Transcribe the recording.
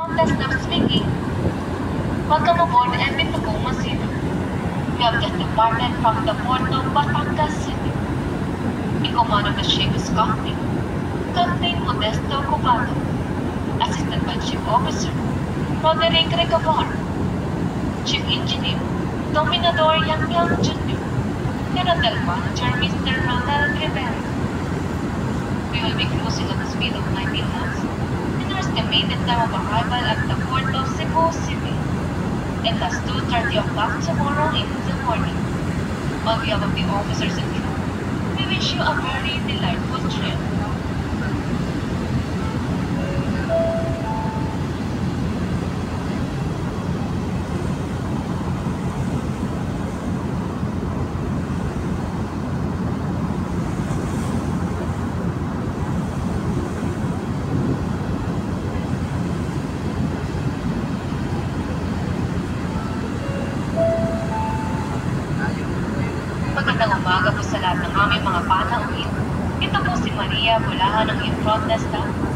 Contest of speaking. Welcome aboard MV Tacoma City. We have just departed from the port of Batangas City. In command of the ship is Captain Modesto Covado, assisted by Chief Officer Roderick Recabar, Chief Engineer Dominador Yang Yang Jr., and Hotel Manager Mr. Ronald Rivera. We will be cruising at a speed of 19 knots and our estimated time of arrival at the port of Cebu City. And that's 2:30 o'clock tomorrow in the morning. On behalf of the officers and crew, we wish you a very delightful trip. Magandang umaga po sa lahat ng aming mga panauhin. Ito po si Maria Bulahan ng iyong front desk staff.